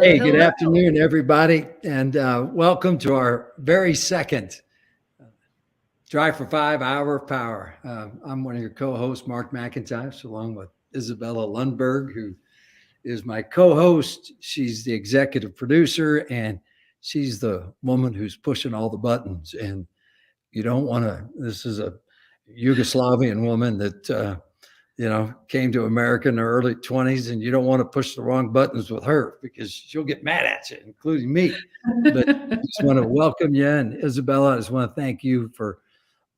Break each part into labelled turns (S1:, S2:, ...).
S1: Hey, good
S2: Hello.
S1: afternoon, everybody, and welcome to our very second Drive for 5 Hour of Power. I'm one of your co-hosts, Mark McIntyre, along with Izabela Lundberg, who is my co-host. She's the executive producer, and she's the woman who's pushing all the buttons. And you don't want to. This is a Yugoslavian woman that came to America in her early 20s, and you don't want to push the wrong buttons with her because she'll get mad at you, including me. But I just want to welcome you, and Izabela, I just want to thank you for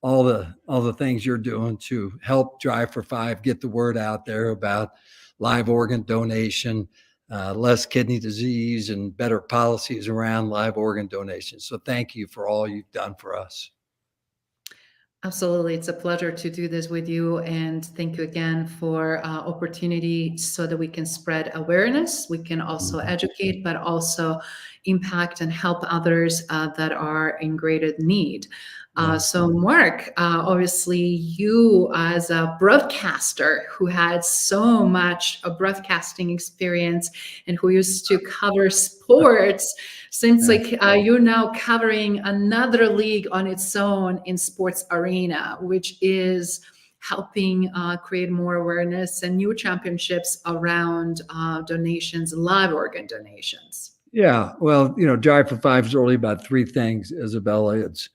S1: all the things you're doing to help Drive for Five get the word out there about live organ donation, less kidney disease, and better policies around live organ donation. So thank you for all you've done for us.
S2: Absolutely. It's a pleasure to do this with you. And thank you again for opportunity so that we can spread awareness. We can also educate, but also impact and help others that are in greater need. So Mark, obviously you as a broadcaster who had so much broadcasting experience and who used to cover sports, seems like you're now covering another league on its own in sports arena, which is helping create more awareness and new championships around donations, live organ donations.
S1: Yeah, well, Drive for Five is really about three things, Izabela. It's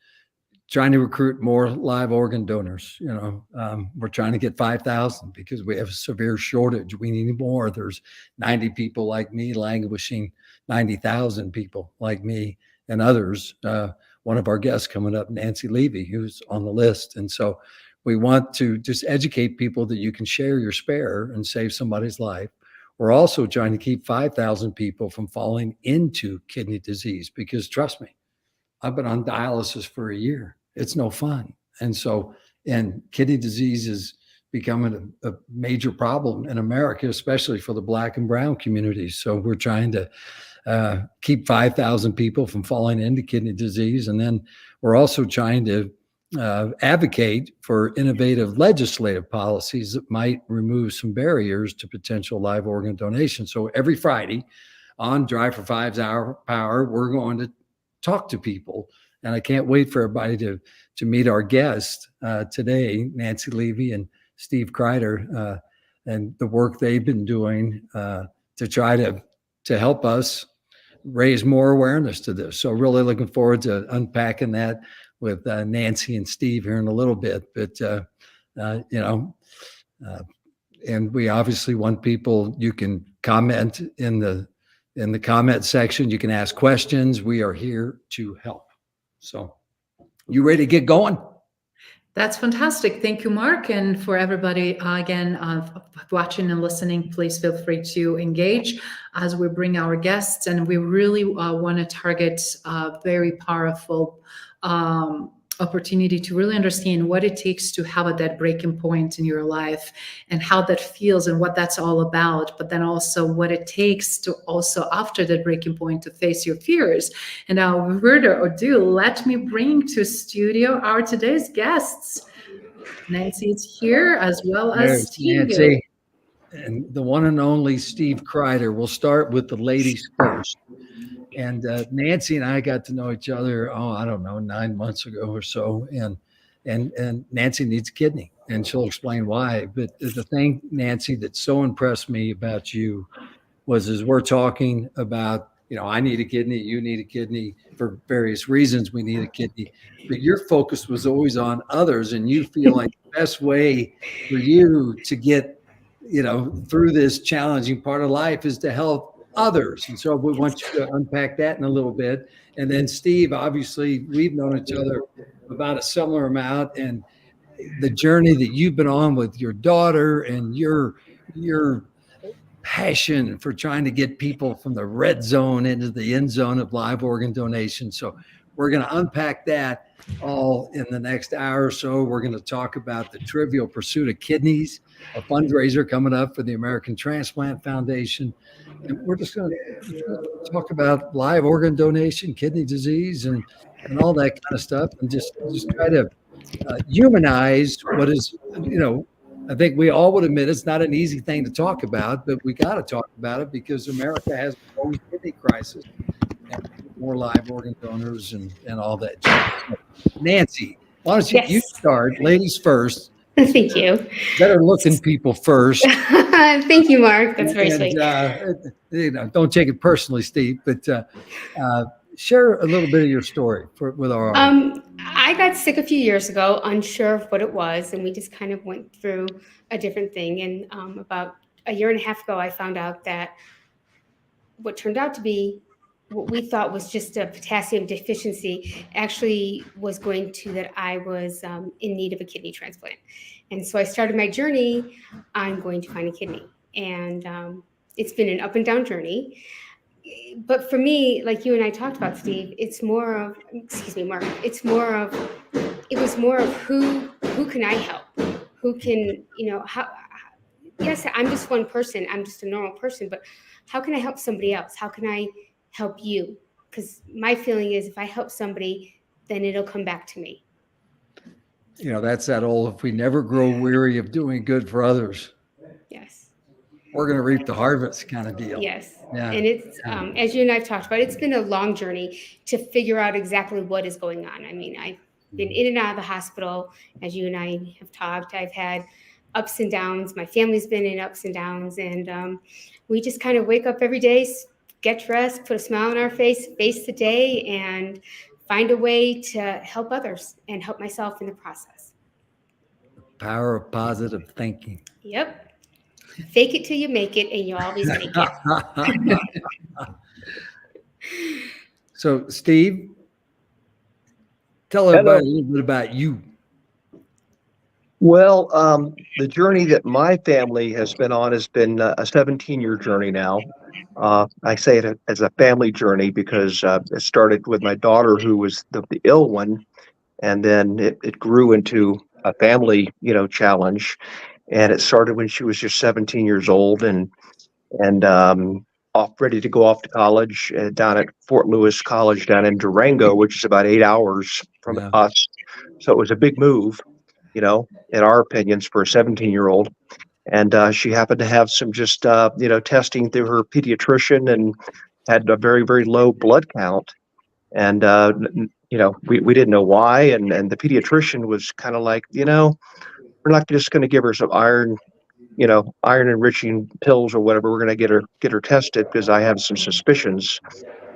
S1: trying to recruit more live organ donors. We're trying to get 5,000 because we have a severe shortage. We need more. There's 90 people like me languishing, 90,000 people like me and others. One of our guests coming up, Nancy Levey, who's on the list. And so we want to just educate people that you can share your spare and save somebody's life. We're also trying to keep 5,000 people from falling into kidney disease because trust me, I've been on dialysis for a year. It's no fun. And kidney disease is becoming a major problem in America, especially for the Black and brown communities. So we're trying to keep 5,000 people from falling into kidney disease. And then we're also trying to advocate for innovative legislative policies that might remove some barriers to potential live organ donation. So every Friday on Drive for Five's Hour Power, we're going to talk to people. And I can't wait for everybody to meet our guests today, Nancy Levey and Steve Crider, and the work they've been doing to try to help us raise more awareness to this. So really looking forward to unpacking that with Nancy and Steve here in a little bit. But, and we obviously want people, you can comment in the comment section. You can ask questions. We are here to help. So you ready to get going?
S2: That's fantastic. Thank you, Mark. And for everybody, again, watching and listening, please feel free to engage as we bring our guests. And we really want to target a very powerful opportunity to really understand what it takes to have that breaking point in your life and how that feels and what that's all about, but then also what it takes to also after that breaking point to face your fears. And now without further ado, let me bring to studio our today's guests. Nancy is here as well as Steve.
S1: Nancy and the one and only Steve Crider. We'll start with the ladies first. And Nancy and I got to know each other, I don't know, 9 months ago or so. And Nancy needs a kidney, and she'll explain why. But the thing, Nancy, that so impressed me about you was as we're talking about, I need a kidney, you need a kidney for various reasons. We need a kidney. But your focus was always on others, and you feel like the best way for you to get, through this challenging part of life is to help others. And so we want you to unpack that in a little bit. And then Steve, obviously we've known each other about a similar amount, and the journey that you've been on with your daughter and your passion for trying to get people from the red zone into the end zone of live organ donation. So we're going to unpack that all in the next hour or so. We're going to talk about the trivial pursuit of kidneys, a fundraiser coming up for the American Transplant Foundation. And we're just going to talk about live organ donation, kidney disease, and all that kind of stuff, and just try to humanize what is, I think we all would admit it's not an easy thing to talk about, but we got to talk about it because America has its own kidney crisis and more live organ donors and all that jazz. So, Nancy, why don't you
S3: Yes.
S1: start? Ladies first.
S3: Thank you.
S1: Better looking people first.
S3: Thank you, Mark. That's very sweet.
S1: Don't take it personally, Steve, but share a little bit of your story with our audience.
S3: I got sick a few years ago, unsure of what it was, and we just kind of went through a different thing. And about a year and a half ago, I found out that what turned out to be what we thought was just a potassium deficiency actually was going to that I was in need of a kidney transplant. And so I started my journey on going to find a kidney. And it's been an up and down journey. But for me, like you and I talked about, Steve, it's more of, excuse me, Mark, it was more of who can I help? Who can, yes, I'm just one person. I'm just a normal person, but how can I help somebody else? How can I help you? Because my feeling is if I help somebody, then it'll come back to me.
S1: That's that old, if we never grow weary of doing good for others.
S3: Yes.
S1: We're going to reap the harvest kind of deal.
S3: Yes.
S1: Yeah.
S3: And it's, as you and I've talked about, it's been a long journey to figure out exactly what is going on. I mean, I've been in and out of the hospital. As you and I have talked, I've had ups and downs. My family's been in ups and downs. And we just kind of wake up every day, get dressed, put a smile on our face the day, and find a way to help others and help myself in the process.
S1: The power of positive thinking.
S3: Yep. Fake it till you make it, and you always make it.
S1: So, Steve, tell everybody a little bit about you.
S4: Well, the journey that my family has been on has been a 17-year journey now. I say it as a family journey because it started with my daughter, who was the ill one, and then it grew into a family, challenge. And it started when she was just 17 years old and ready to go off to college down at Fort Lewis College down in Durango, which is about 8 hours from us. So it was a big move, in our opinions, for a 17-year-old. And she happened to have some just, testing through her pediatrician and had a very, very low blood count. And, we didn't know why. And the pediatrician was kind of like, we're not just going to give her some iron enriching pills or whatever. We're going to get her tested because I have some suspicions.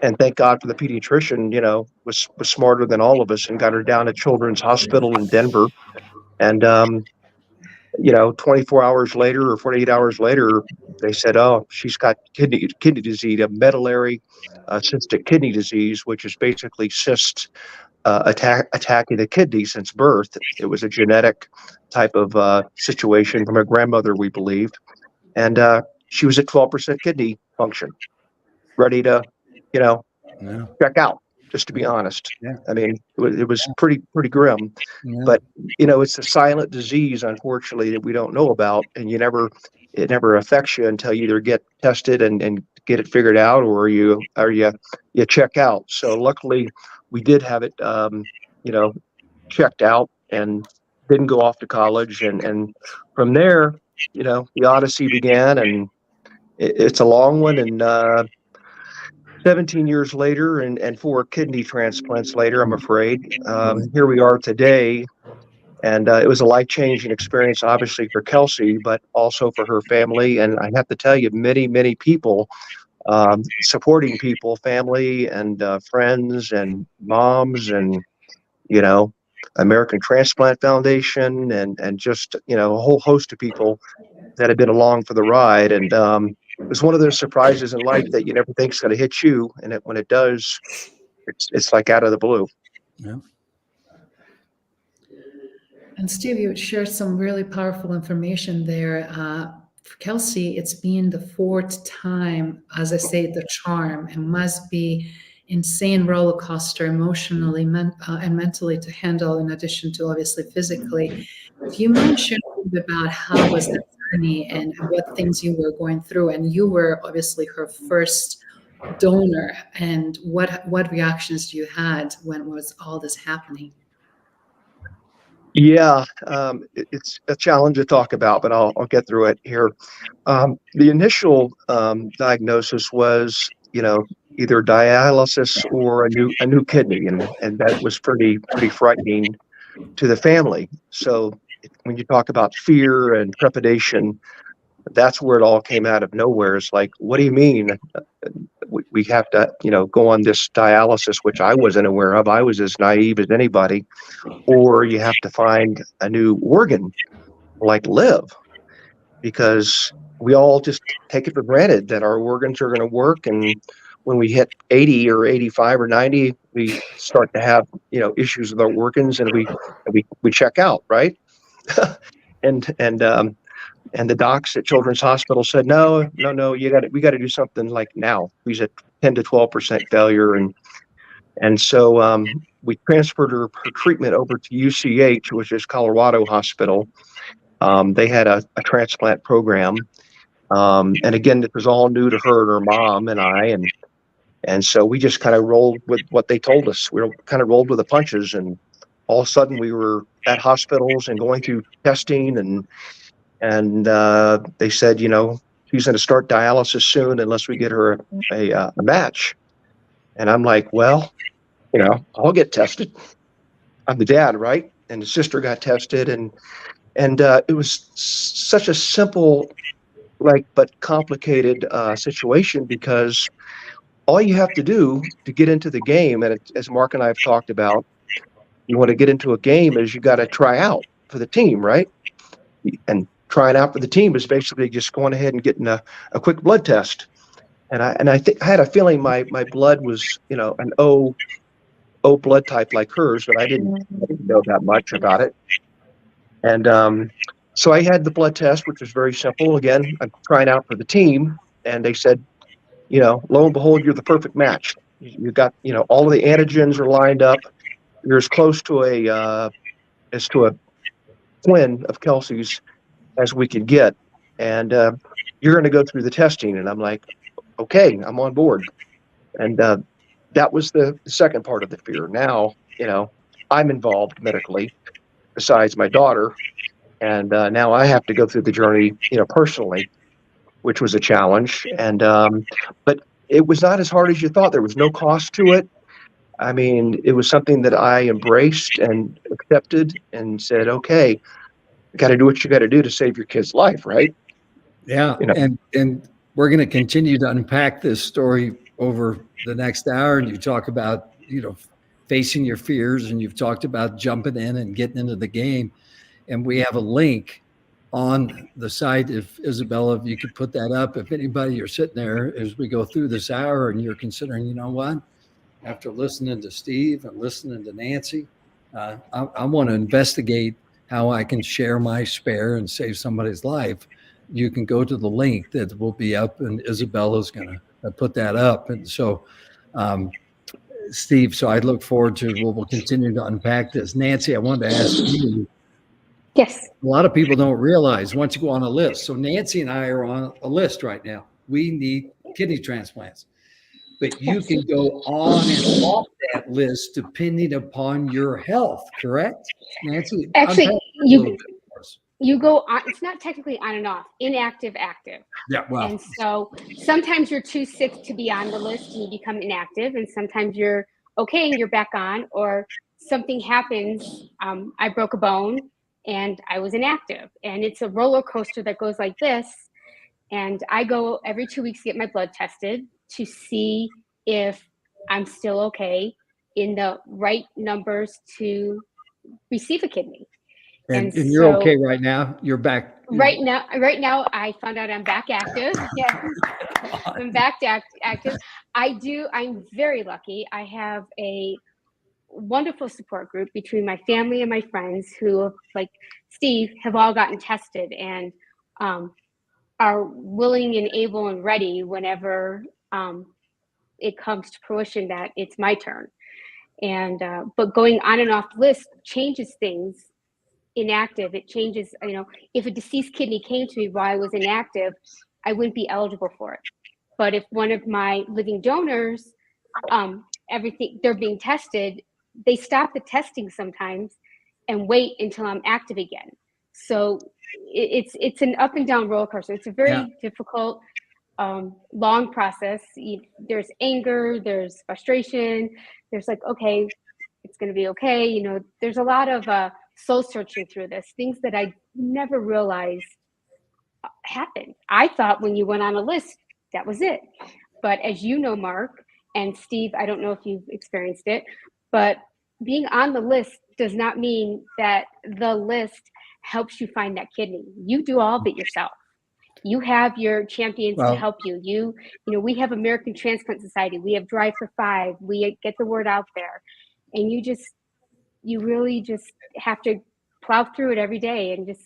S4: And thank God for the pediatrician, was smarter than all of us and got her down to Children's Hospital in Denver. And, 24 hours later or 48 hours later, they said, oh, she's got kidney disease, a medullary cystic kidney disease, which is basically cysts attacking the kidney since birth. It was a genetic type of situation from her grandmother, we believe. And she was at 12% kidney function, ready to, check out, just to be honest.
S1: Yeah.
S4: I mean, it was pretty grim.
S1: Yeah.
S4: But, it's a silent disease, unfortunately, that we don't know about. And it never affects you until you either get tested and get it figured out or you check out. So luckily, we did have it, checked out and didn't go off to college. And from there, the odyssey began, and it's a long one. And 17 years later and 4 kidney transplants later, I'm afraid, here we are today. And it was a life-changing experience, obviously, for Kelsey, but also for her family. And I have to tell you, many, many people, supporting people, family and friends and moms and, American Transplant Foundation and just, a whole host of people that have been along for the ride. And it was one of those surprises in life that you never think is going to hit you. And when it does, it's like out of the blue.
S1: Yeah.
S2: And Steve, you shared some really powerful information there. For Kelsey, it's been the 4th time, as I say, the charm. It must be insane roller coaster emotionally and mentally to handle, in addition to obviously physically. Do you mind sharing a bit about how was that journey and what things you were going through? And you were obviously her first donor. And what reactions you had when was all this happening?
S4: Yeah, it's a challenge to talk about, but I'll get through it here. The initial diagnosis was, either dialysis or a new kidney, and that was pretty frightening to the family. So when you talk about fear and trepidation, that's where it all came out of nowhere. It's like, what do you mean? We have to, go on this dialysis, which I wasn't aware of. I was as naive as anybody. Or you have to find a new organ like live, because we all just take it for granted that our organs are going to work. And when we hit 80 or 85 or 90, we start to have, issues with our organs, and we check out, right? And the docs at Children's Hospital said, no, no, no, we got to do something like now. He's at 10 to 12% failure. And so we transferred her treatment over to UCH, which is Colorado Hospital. They had a transplant program. And again, this was all new to her and her mom and I. And so we just kind of rolled with what they told us. We kind of rolled with the punches. And all of a sudden we were at hospitals and going through testing. And they said, she's going to start dialysis soon unless we get her a match. And I'm like, well, I'll get tested. I'm the dad, right? And the sister got tested, and it was such a simple, but complicated situation, because all you have to do to get into the game, and as Mark and I have talked about, you want to get into a game is you got to try out for the team, right? And trying out for the team is basically just going ahead and getting a quick blood test. And I think I had a feeling my blood was, an O blood type like hers, but I didn't know that much about it. And so I had the blood test, which was very simple. Again, I'm trying out for the team, and they said, lo and behold, you're the perfect match. You got, all of the antigens are lined up. You're as close to a twin of Kelsey's as we could get, and you're going to go through the testing. And I'm like, okay, I'm on board. And that was the second part of the fear. Now, I'm involved medically besides my daughter. And now I have to go through the journey, personally, which was a challenge. And but it was not as hard as you thought. There was no cost to it. I mean, it was something that I embraced and accepted and said, okay, you got to do what you got to do to save your kid's life, right?
S1: Yeah. And we're going to continue to unpack this story over the next hour. And you talk about, facing your fears, and you've talked about jumping in and getting into the game. And we have a link on the site. If Izabela, if you could put that up, if anybody, you're sitting there as we go through this hour and you're considering, you know what, after listening to Steve and listening to Nancy, I want to investigate how I can share my spare and save somebody's life. You can go to the link that will be up, and Izabela's going to put that up. And so, Steve, so I look forward to, we'll continue to unpack this. Nancy, I wanted to ask you.
S3: Yes.
S1: A lot of people don't realize once you go on a list. So Nancy and I are on a list right now. We need kidney transplants. But you can go on and off that list depending upon your health, correct? Nancy?
S3: Actually, you go on, it's not technically on and off, inactive, active.
S1: Yeah, well.
S3: And so sometimes you're too sick to be on the list and you become inactive, and sometimes you're okay and you're back on, or something happens. I broke a bone and I was inactive, and it's a roller coaster that goes like this. And I go every 2 weeks to get my blood tested to see if I'm still okay in the right numbers to receive a kidney.
S1: And you're okay right now? You're back?
S3: Right now, I found out I'm back active. Yeah, I'm back active. I'm very lucky. I have a wonderful support group between my family and my friends who, like Steve, have all gotten tested and are willing and able and ready whenever it comes to fruition that it's my turn. And but going on and off the list changes things. Inactive, it changes, if a deceased kidney came to me while I was inactive, I wouldn't be eligible for it. But if one of my living donors, they're being tested, they stop the testing sometimes and wait until I'm active again. So it's an up and down roller coaster. It's a very difficult, long process. There's anger, there's frustration, there's like, okay, it's going to be okay. You know, there's a lot of soul searching through this, things that I never realized happened. I thought when you went on a list, that was it. But as you know, Mark and Steve, I don't know if you've experienced it, but being on the list does not mean that the list helps you find that kidney. You do all of it yourself. You have your champions to help you. You know, we have American Transplant Society. We have Drive for Five. We get the word out there. And you really just have to plow through it every day and just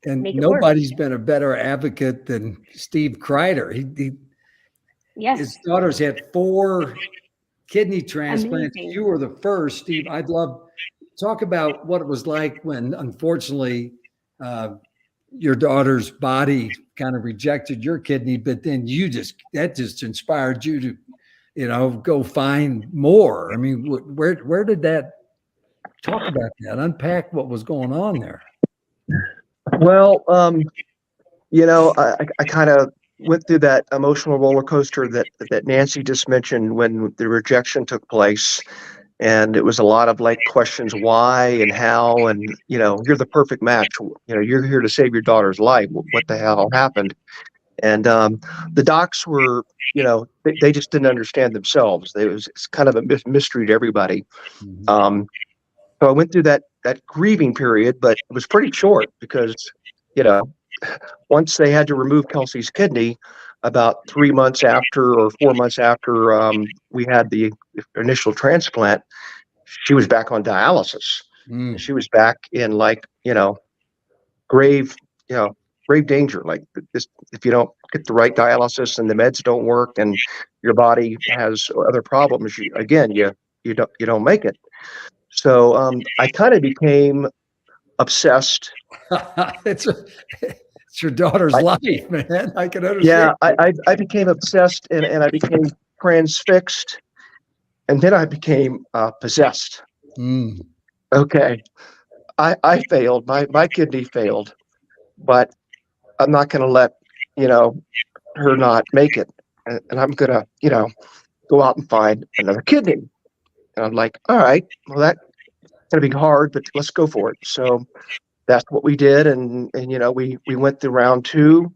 S1: and
S3: make it
S1: nobody's
S3: work.
S1: been a better advocate than Steve Crider.
S3: Yes.
S1: His daughters had 4 kidney transplants.
S3: Amazing.
S1: You were the first, Steve. I'd love talk about what it was like when, unfortunately, your daughter's body kind of rejected your kidney, but then that just inspired you to, you know, go find more. I mean, where did that, talk about that, unpack what was going on there?
S4: Well, you know, I kind of went through that emotional roller coaster that Nancy just mentioned when the rejection took place. And it was a lot of like questions, why and how, and, you know, you're the perfect match. You know, you're here to save your daughter's life. What the hell happened? And the docs were, you know, they just didn't understand themselves. It's kind of a mystery to everybody. So I went through that grieving period, but it was pretty short because, you know, once they had to remove Kelsey's kidney, about 3 months after or 4 months after we had the initial transplant, she was back on dialysis. She was back in like, you know, grave danger. Like this, if you don't get the right dialysis and the meds don't work and your body has other problems, you don't make it. So I kind of became obsessed.
S1: It's your daughter's life, man. I can understand.
S4: Yeah, I became obsessed and I became transfixed, and then I became possessed. Okay, I failed. My kidney failed, but I'm not going to let, you know, her not make it, and I'm going to, you know, go out and find another kidney. And I'm like, all right, well, that's going to be hard, but let's go for it. So that's what we did, and you know, we went through round 2.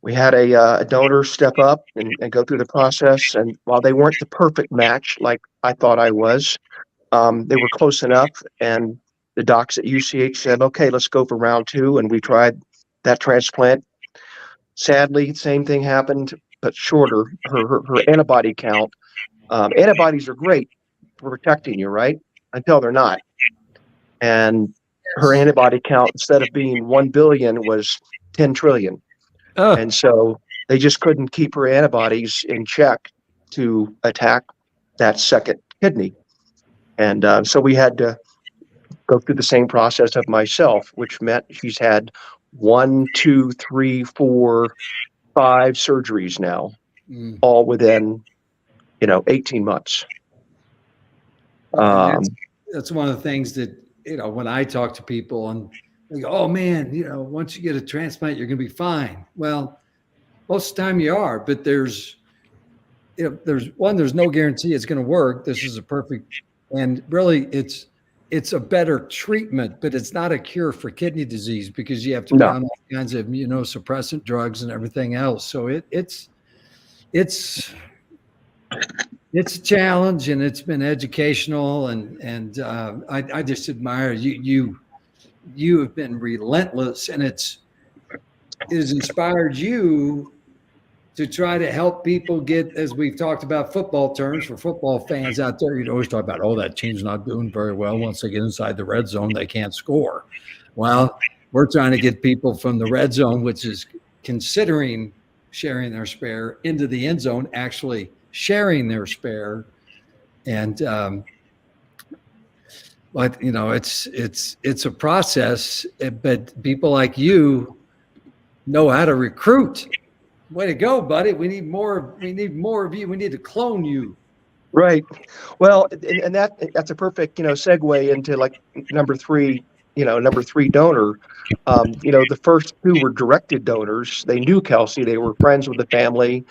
S4: We had a donor step up and go through the process, and while they weren't the perfect match like I thought I was, they were close enough, and the docs at UCH said, okay, let's go for round 2, and we tried that transplant. Sadly, same thing happened, but shorter. Her antibody count. Antibodies are great for protecting you, right? Until they're not. And her antibody count, instead of being 1 billion, was 10 trillion. And so they just couldn't keep her antibodies in check to attack that second kidney. And so we had to go through the same process of myself, which meant she's had 1, 2, 3, 4, 5 surgeries now, all within, you know, 18 months.
S1: That's one of the things that, you know, when I talk to people and they go, oh man, you know, once you get a transplant, you're going to be fine. Well, most of the time you are, but there's no guarantee it's going to work. This is a perfect, and really it's a better treatment, but it's not a cure for kidney disease because you have to be on all kinds of immunosuppressant drugs and everything else. So it's a challenge, and it's been educational, and I just admire you. You have been relentless, and it has inspired you to try to help people get, as we've talked about football terms for football fans out there. You'd always talk about, oh, that team's not doing very well. Once they get inside the red zone, they can't score. Well, we're trying to get people from the red zone, which is considering sharing their spare, into the end zone, actually sharing their spare. And but you know, it's a process, but people like you know how to recruit. Way to go, buddy. We need more of you. We need to clone you.
S4: Right. Well, and that's a perfect, segue into like number three, number three donor. The first two were directed donors. They knew Kelsey. They were friends with the family.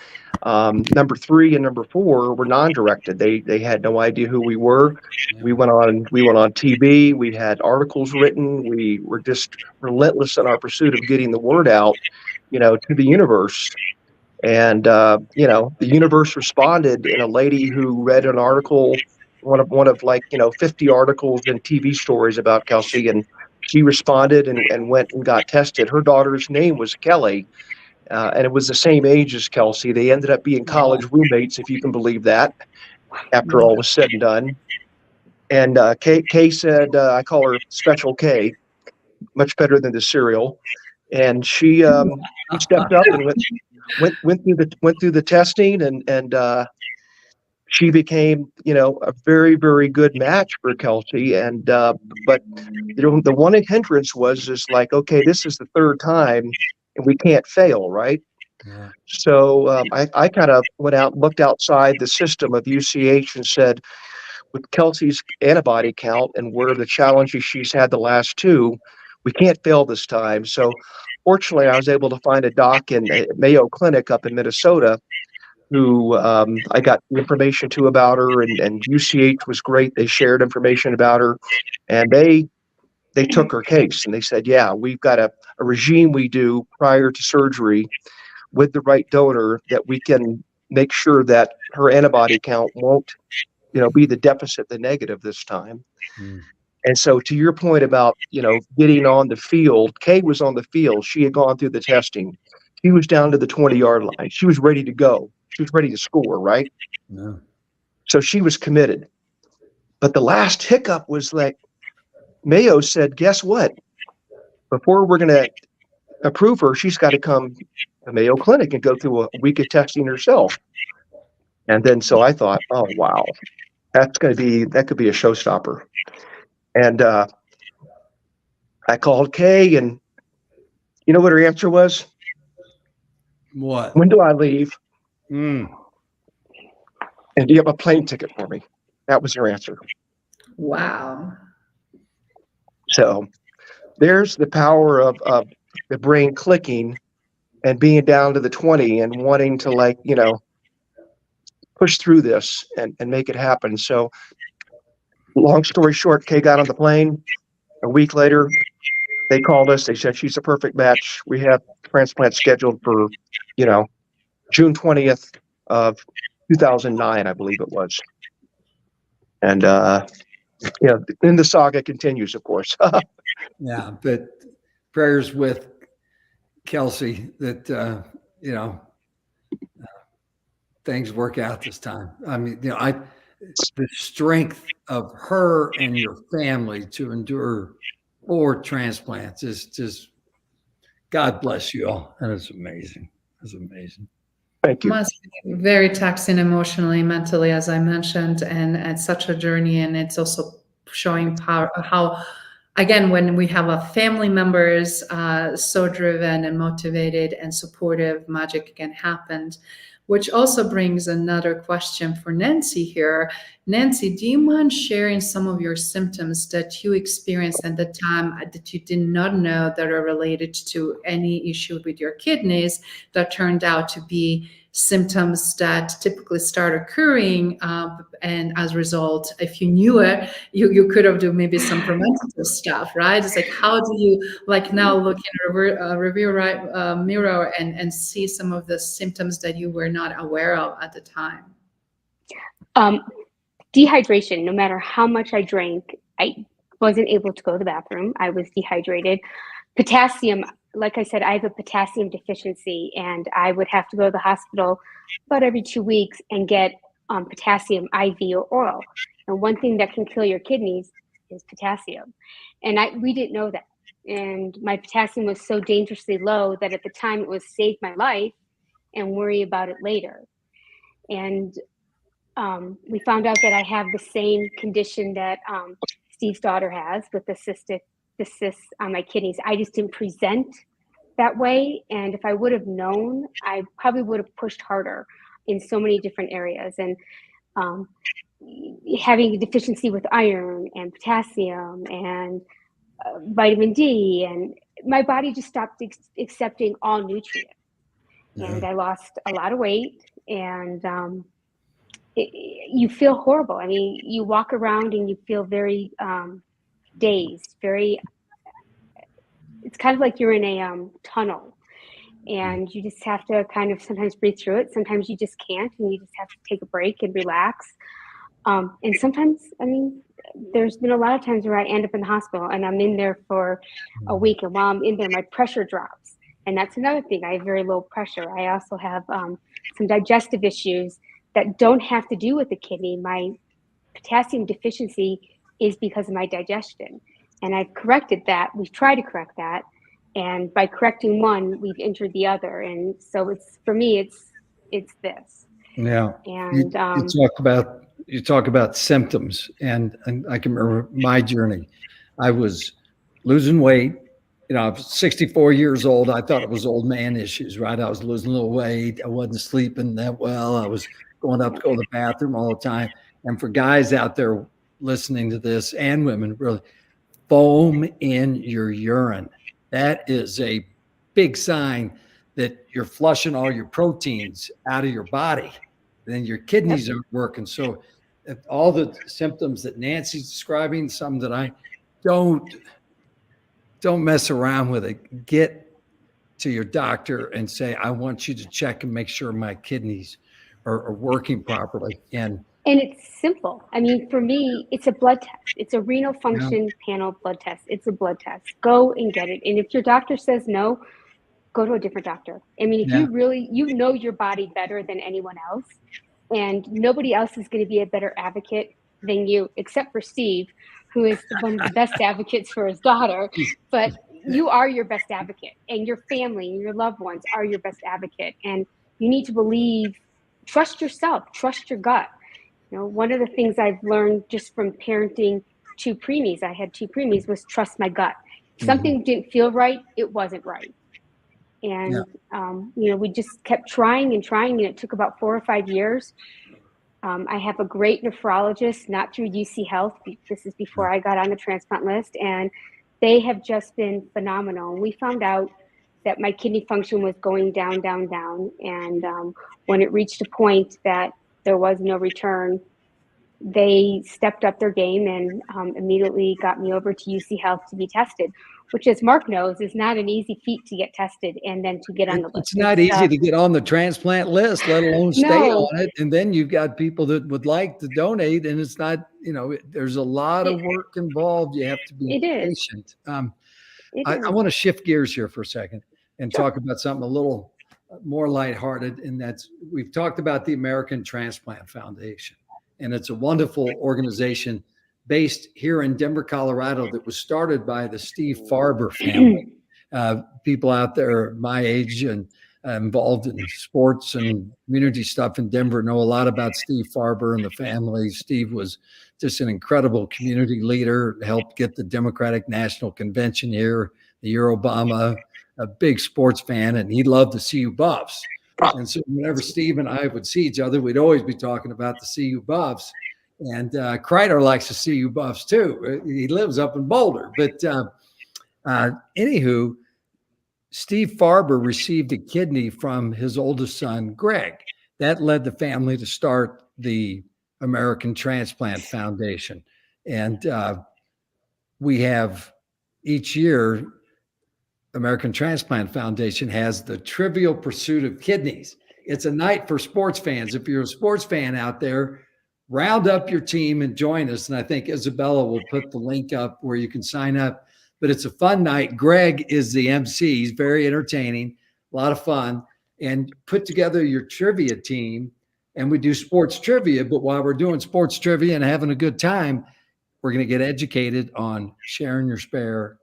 S4: Number three and number four were non-directed. They had no idea who we were.
S1: Yeah.
S4: We went on TV. We had articles written. We were just relentless in our pursuit of getting the word out, to the universe. And the universe responded in a lady who read an article, one of like 50 articles and TV stories about Kelsey, and she responded and went and got tested. Her daughter's name was Kelly, and it was the same age as Kelsey. They ended up being college roommates, if you can believe that. After all was said and done, and Kay said, I call her Special K, much better than the cereal, and she stepped up and went through the testing, and she became a very, very good match for Kelsey. And but the one hindrance was just like, okay, this is the third time and we can't fail, right?
S1: Yeah.
S4: So I kind of went out and looked outside the system of UCH and said, with Kelsey's antibody count and where the challenges she's had the last two, we can't fail this time. So fortunately, I was able to find a doc in Mayo Clinic up in Minnesota who I got information to about her, and UCH was great. They shared information about her, and they took her case, and they said, yeah, we've got a regime we do prior to surgery with the right donor that we can make sure that her antibody count won't be the deficit, the negative this time.
S1: Mm.
S4: And so to your point about, getting on the field, Kay was on the field. She had gone through the testing. She was down to the 20-yard line. She was ready to go. She was ready to score, right?
S1: Yeah.
S4: So she was committed. But the last hiccup was like, Mayo said, guess what? Before we're going to approve her, she's got to come to Mayo Clinic and go through a week of testing herself. And then so I thought, oh, wow, that could be a showstopper. And I called Kay, and you know what her answer was?
S1: What?
S4: When do I leave?
S1: Mm.
S4: And do you have a plane ticket for me? That was her answer.
S2: Wow.
S4: So there's the power of the brain clicking and being down to the 20 and wanting to push through this and make it happen. So long story short, Kay got on the plane. A week later, they called us. They said, she's a perfect match. We have transplant scheduled for, June 20th of 2009, I believe it was. And, then the saga continues, of course.
S1: Yeah, but prayers with Kelsey that things work out this time. I mean, the strength of her and your family to endure 4 transplants is just, God bless you all. And it's amazing. It's amazing.
S4: Thank you.
S2: Must be very taxing emotionally, mentally, as I mentioned, and it's such a journey. And it's also showing how, again, when we have a family members so driven and motivated and supportive, magic can happen. Which also brings another question for Nancy here. Nancy, do you mind sharing some of your symptoms that you experienced at the time that you did not know that are related to any issue with your kidneys that turned out to be symptoms that typically start occurring, and as a result, if you knew it, you could have done maybe some preventative stuff, right? It's like, how do you now look in a review mirror and see some of the symptoms that you were not aware of at the time?
S3: Dehydration. No matter how much I drank, I wasn't able to go to the bathroom. I was dehydrated. Potassium, like I said, I have a potassium deficiency, and I would have to go to the hospital about every 2 weeks and get potassium IV or oral. And one thing that can kill your kidneys is potassium. And we didn't know that. And my potassium was so dangerously low that at the time it was save my life and worry about it later. And we found out that I have the same condition that Steve's daughter has with the cysts on my kidneys. I just didn't present that way. And if I would have known, I probably would have pushed harder in so many different areas. And having a deficiency with iron and potassium and vitamin D, and my body just stopped accepting all nutrients. And I lost a lot of weight, and you feel horrible. I mean, you walk around and you feel very dazed, it's kind of like you're in a tunnel, and you just have to kind of sometimes breathe through it. Sometimes you just can't, and you just have to take a break and relax. And sometimes, I mean, there's been a lot of times where I end up in the hospital and I'm in there for a week, and while I'm in there, my pressure drops. And that's another thing. I have very low pressure. I also have some digestive issues that don't have to do with the kidney. My potassium deficiency is because of my digestion. And I've corrected that. We've tried to correct that. And by correcting one, we've injured the other. And so for me, it's this.
S1: Yeah.
S3: And
S1: You talk about symptoms, and I can remember my journey. I was losing weight. You know, I was 64 years old. I thought it was old man issues, right? I was losing a little weight. I wasn't sleeping that well. I was going up to go to the bathroom all the time. And for guys out there listening to this, and women, really, foam in your urine. That is a big sign that you're flushing all your proteins out of your body. Then your kidneys aren't working. So all the symptoms that Nancy's describing, some that I don't mess around with it. Get to your doctor and say, I want you to check and make sure my kidneys are working properly. And
S3: it's simple. I mean, for me, it's a blood test. It's a renal function panel blood test. It's a blood test. Go and get it. And if your doctor says no, go to a different doctor. I mean, if you really, know your body better than anyone else, and nobody else is going to be a better advocate than you, except for Steve, who is one of the best advocates for his daughter. But you are your best advocate, and your family and your loved ones are your best advocate. And you need to trust yourself, trust your gut. You know, one of the things I've learned just from parenting two preemies, I had two preemies, was trust my gut. If something didn't feel right, it wasn't right. And, we just kept trying and trying, and it took about 4 or 5 years. I have a great nephrologist, not through UC Health. This is before I got on the transplant list, and they have just been phenomenal. And we found out that my kidney function was going down, down, down. And when it reached a point that there was no return, they stepped up their game and immediately got me over to UC Health to be tested, which, as Mark knows, is not an easy feat to get tested and then to get on the list.
S1: It's not easy to get on the transplant list, let alone stay on it. And then you've got people that would like to donate, and it's not, there's a lot of work involved. You have to be patient. I want to shift gears here for a second and talk about something a little more lighthearted. And we've talked about the American Transplant Foundation, and it's a wonderful organization based here in Denver, Colorado, that was started by the Steve Farber family. People out there my age and involved in sports and community stuff in Denver know a lot about Steve Farber and the family. Steve was just an incredible community leader, helped get the Democratic National Convention here, the year Obama, a big sports fan, and he loved the CU Buffs. And so whenever Steve and I would see each other, we'd always be talking about the CU Buffs. And Crider likes to see you Buffs too. He lives up in Boulder. But anywho, Steve Farber received a kidney from his oldest son, Greg. That led the family to start the American Transplant Foundation. And we have each year, American Transplant Foundation has the Trivial Pursuit of Kidneys. It's a night for sports fans. If you're a sports fan out there, round up your team and join us. And I think Izabela will put the link up where you can sign up. But it's a fun night. Greg is the MC. He's very entertaining, a lot of fun. And put together your trivia team, and we do sports trivia. But while we're doing sports trivia and having a good time, we're going to get educated on sharing your spare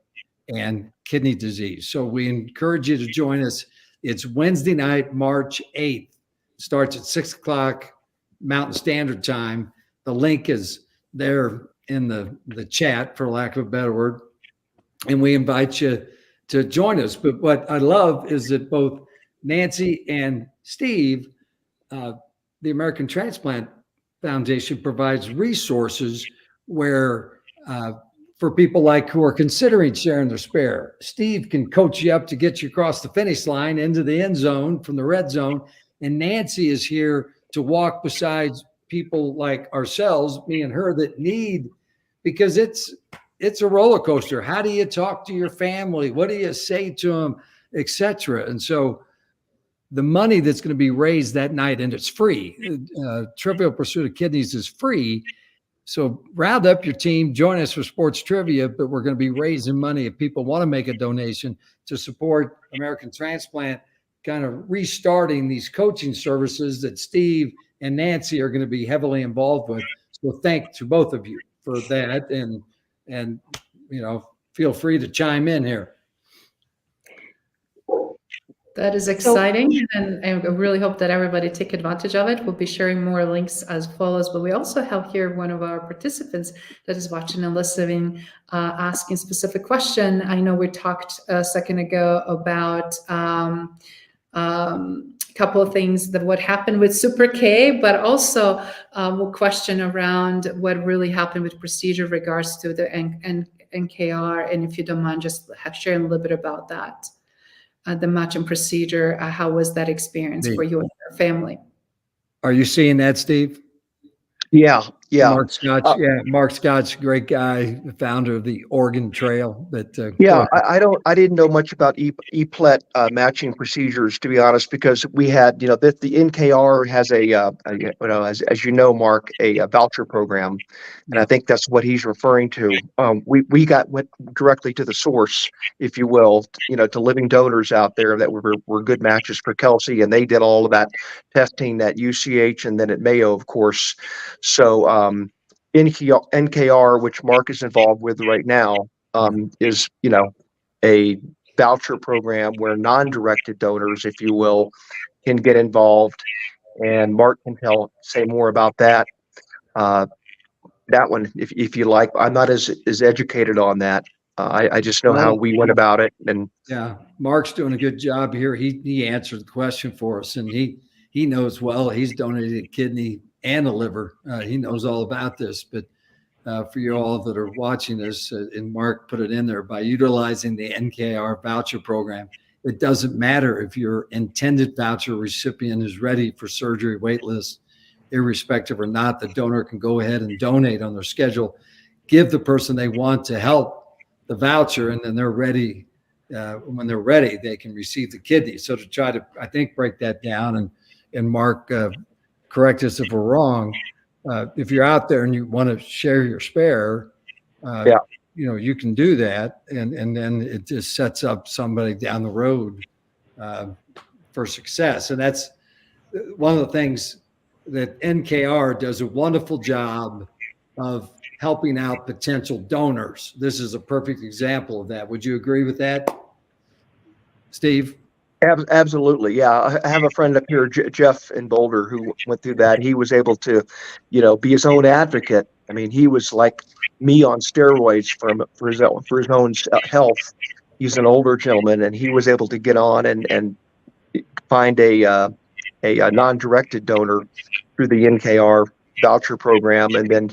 S1: and kidney disease. So we encourage you to join us. It's Wednesday night, March 8th. Starts at 6 o'clock. Mountain Standard Time. The link is there in the chat, for lack of a better word. And we invite you to join us. But what I love is that both Nancy and Steve, the American Transplant Foundation provides resources where for people like who are considering sharing their spare. Steve can coach you up to get you across the finish line into the end zone from the red zone. And Nancy is here to walk beside people like ourselves, me and her, that need, because it's a roller coaster. How do you talk to your family? What do you say to them, etc.? And so the money that's going to be raised that night, and it's free. Trivial Pursuit of Kidneys is free. So round up your team, join us for sports trivia, but we're going to be raising money if people want to make a donation to support American Transplant, kind of restarting these coaching services that Steve and Nancy are going to be heavily involved with. So thanks to both of you for that. And feel free to chime in here.
S2: That is exciting, and I really hope that everybody take advantage of it. We'll be sharing more links as follows, but we also have here one of our participants that is watching and listening, asking specific question. I know we talked a second ago about a couple of things, that what happened with Super K, but also a question around what really happened with procedure regards to the NKR, and if you don't mind just sharing a little bit about that. The matching procedure, how was that experience for you and your family?
S1: Are you seeing that, Steve?
S4: Yeah.
S1: Mark Scotch, Mark Scotch, great guy, the founder of the Oregon Trail.
S4: I didn't know much about EPLET matching procedures, to be honest, because we had, the NKR has as you know, Mark, a voucher program, and I think that's what he's referring to. We went directly to the source, if you will, to living donors out there that were good matches for Kelsey, and they did all of that testing at UCH and then at Mayo, of course. So NKR, which Mark is involved with right now, is a voucher program where non-directed donors, if you will, can get involved, and Mark can say more about that. That one, if you like. I'm not as educated on that. I just know how we went about it, and
S1: Mark's doing a good job here. He answered the question for us, and he knows well. He's donated a kidney and a liver. He knows all about this, but for you all that are watching this, and Mark put it in there, by utilizing the NKR voucher program, it doesn't matter if your intended voucher recipient is ready for surgery wait list, irrespective or not, the donor can go ahead and donate on their schedule, give the person they want to help the voucher, and then they're ready. When they're ready, they can receive the kidney. So to try to, I think, break that down, and Mark, correct us if we're wrong. If you're out there and you want to share your spare, you can do that, and then it just sets up somebody down the road for success. And that's one of the things that NKR does a wonderful job of helping out potential donors. This is a perfect example of that. Would you agree with that, Steve?
S4: Absolutely. Yeah. I have a friend up here, Jeff in Boulder, who went through that. He was able to, be his own advocate. I mean, he was like me on steroids for his own health. He's an older gentleman, and he was able to get on and find a non-directed donor through the NKR voucher program. And then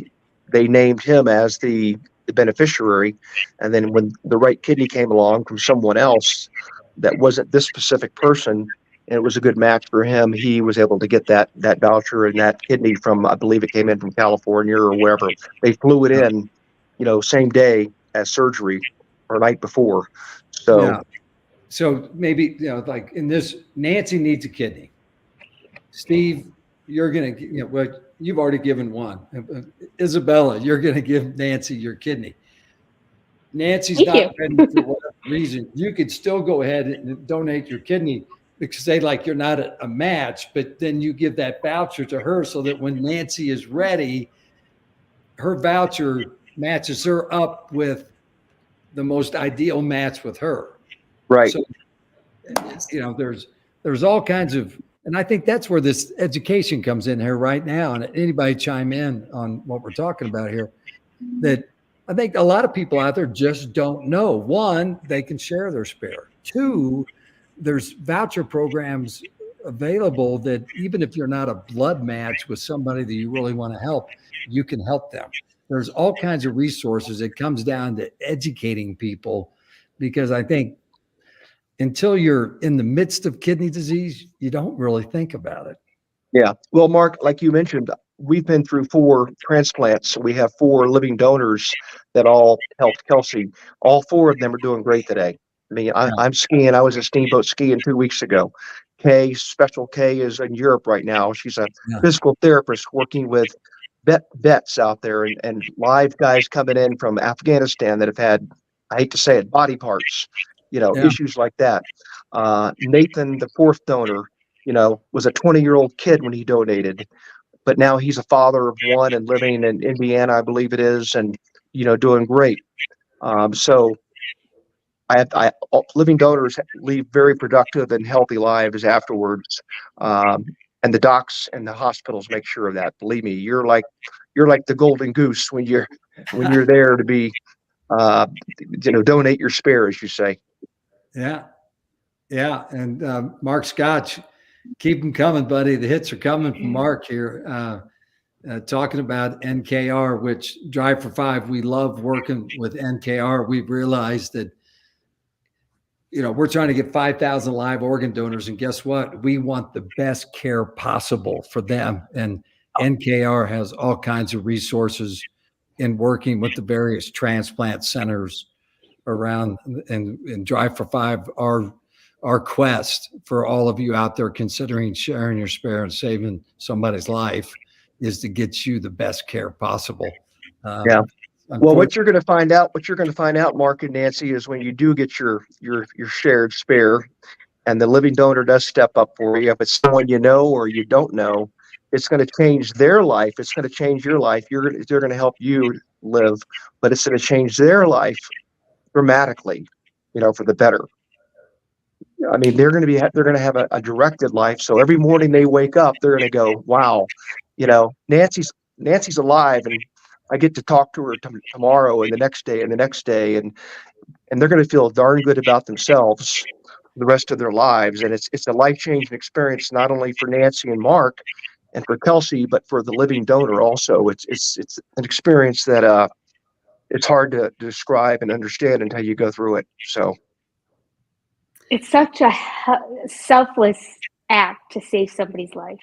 S4: they named him as the beneficiary. And then when the right kidney came along from someone else that wasn't this specific person, and it was a good match for him, he was able to get that voucher and that kidney from, I believe it came in from California or wherever. They flew it in, same day as surgery or night before.
S1: So maybe, like in this, Nancy needs a kidney. Steve, you're going to, you've already given one. Izabela, you're going to give Nancy your kidney. Nancy's not ready for whatever reason. You could still go ahead and donate your kidney, because you're not a match, but then you give that voucher to her so that when Nancy is ready, her voucher matches her up with the most ideal match with her.
S4: Right.
S1: So, there's all kinds of, and I think that's where this education comes in here right now. And anybody chime in on what we're talking about here, that I think a lot of people out there just don't know. One, they can share their spare. Two, there's voucher programs available that even if you're not a blood match with somebody that you really want to help, you can help them. There's all kinds of resources. It comes down to educating people, because I think until you're in the midst of kidney disease, you don't really think about it.
S4: Yeah. Well, Mark, like you mentioned, we've been through 4 transplants. We have 4 living donors that all helped Kelsey. All 4 of them are doing great today. I mean,
S1: Yeah.
S4: I'm skiing. I was a steamboat skiing 2 weeks ago. Special K is in Europe right now. She's a
S1: Yeah.
S4: physical therapist working with vets out there, and live guys coming in from Afghanistan that have had, I hate to say it, body parts,
S1: Yeah.
S4: issues like that. Nathan, the 4th donor, was a 20-year-old kid when he donated, but now he's a father of 1 and living in Indiana, I believe it is, and, doing great. So living donors leave very productive and healthy lives afterwards. And the docs and the hospitals make sure of that. Believe me, you're like the golden goose when you're there to be, donate your spare, as you say.
S1: Yeah. Yeah. And Mark Scotch, keep them coming, buddy. The hits are coming from Mark here. Talking about NKR, which Drive for 5, we love working with NKR. We've realized that, we're trying to get 5,000 live organ donors, and guess what? We want the best care possible for them. And NKR has all kinds of resources in working with the various transplant centers around, and Drive for 5. Our quest for all of you out there considering sharing your spare and saving somebody's life is to get you the best care possible.
S4: Yeah. Well, what you're going to find out, Mark and Nancy, is when you do get your shared spare, and the living donor does step up for you, if it's someone you know or you don't know, it's going to change their life. It's going to change your life. They're going to help you live, but it's going to change their life dramatically, for the better. I mean, they're going to have a directed life. So every morning they wake up, they're going to go, wow, Nancy's alive, and I get to talk to her tomorrow and the next day and the next day. And they're going to feel darn good about themselves the rest of their lives. And it's a life-changing experience, not only for Nancy and Mark and for Kelsey, but for the living donor also. It's an experience that it's hard to describe and understand until you go through it. So
S3: it's such a selfless act to save somebody's life.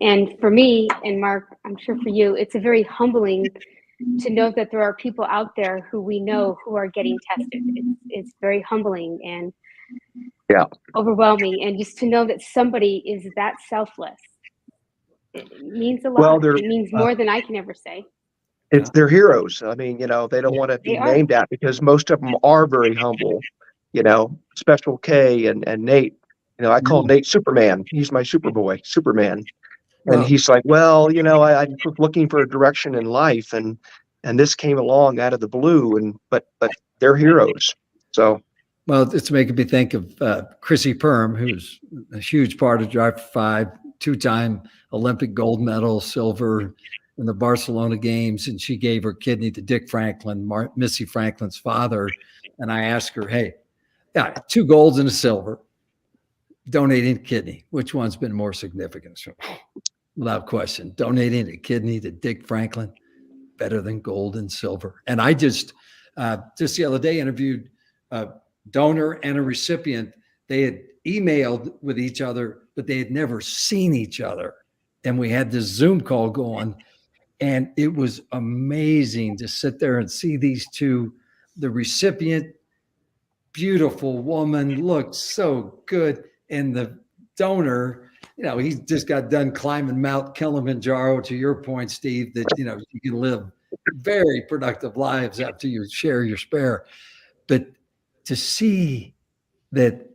S3: And for me, and Mark, I'm sure for you, it's a very humbling to know that there are people out there who we know who are getting tested. It's very humbling and overwhelming. And just to know that somebody is that selfless, it means a lot. It means more than I can ever say.
S4: They're heroes. I mean, they don't want to be named at, because most of them are very humble. Special K and Nate. I call Nate Superman. He's my Superman. And he's like, well, I'm looking for a direction in life, and this came along out of the blue, but they're heroes. So,
S1: well, it's making me think of Chrissy Perm, who's a huge part of Drive for 5, 2-time Olympic gold medal, silver in the Barcelona games, and she gave her kidney to Dick Franklin, Missy Franklin's father. And I asked her, hey, 2 golds and a silver, donating a kidney, which one's been more significant? So, without question, donating a kidney to Dick Franklin, better than gold and silver. And I just the other day interviewed a donor and a recipient. They had emailed with each other, but they had never seen each other. And we had this Zoom call going, and it was amazing to sit there and see these two. The recipient, beautiful woman, looked so good, and the donor, he just got done climbing Mount Kilimanjaro, to your point, Steve, that, you can live very productive lives after you share your spare. But to see that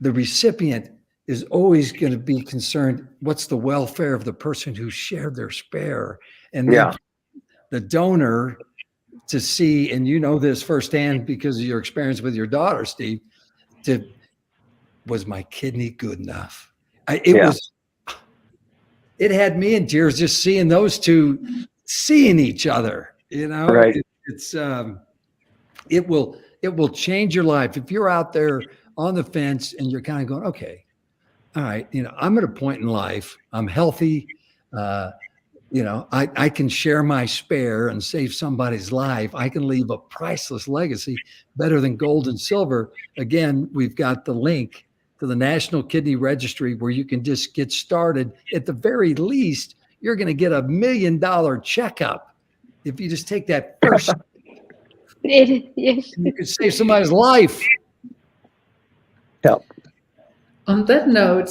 S1: the recipient is always going to be concerned, what's the welfare of the person who shared their spare? And then the donor, to see, and this firsthand because of your experience with your daughter, Steve, was my kidney good enough? It had me in tears just seeing those two seeing each other.
S4: Right.
S1: It will change your life if you're out there on the fence and you're kind of going, okay, all right, I'm at a point in life, I'm healthy. I can share my spare and save somebody's life. I can leave a priceless legacy, better than gold and silver. Again, we've got the link to the National Kidney Registry where you can just get started. At the very least, you're going to get $1 million checkup if you just take that first. You could save somebody's life.
S4: Yeah.
S2: On that note,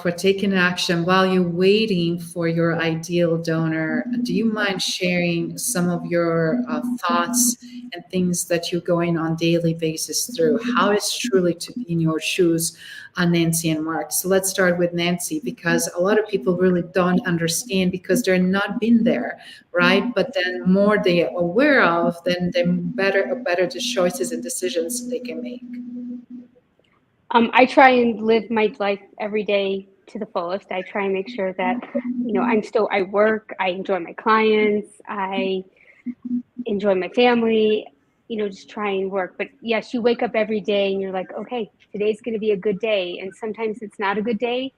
S2: for taking action while you're waiting for your ideal donor, do you mind sharing some of your thoughts and things that you're going on daily basis through? How is truly to be in your shoes, Nancy and Mark? So let's start with Nancy, because a lot of people really don't understand because they're not been there, right? But then more they are aware of, then the better the choices and decisions they can make.
S3: I try and live my life every day to the fullest. I try and make sure that, I work, I enjoy my clients, I enjoy my family, just try and work. But yes, you wake up every day and you're like, okay, today's going to be a good day. And sometimes it's not a good day,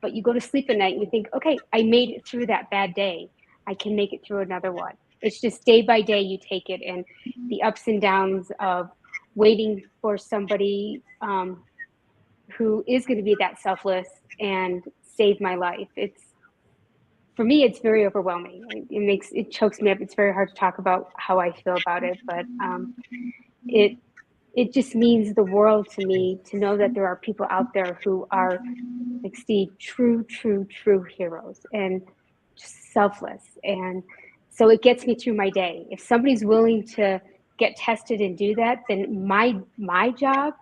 S3: but you go to sleep at night and you think, okay, I made it through that bad day. I can make it through another one. It's just day by day you take it, and the ups and downs of waiting for somebody who is going to be that selfless and save my life. For me, it's very overwhelming. It chokes me up. It's very hard to talk about how I feel about it, but it just means the world to me to know that there are people out there who are, like Steve, true heroes and just selfless. And so it gets me through my day. If somebody's willing to get tested and do that, then my job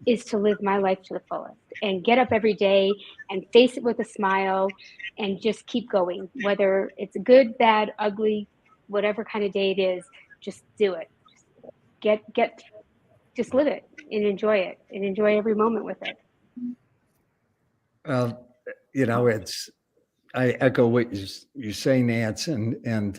S3: is to live my life to the fullest and get up every day and face it with a smile and just keep going. Whether it's good, bad, ugly, whatever kind of day it is, just do it. Just live it and enjoy it and enjoy every moment with it.
S1: Well, I echo what you say, Nance, and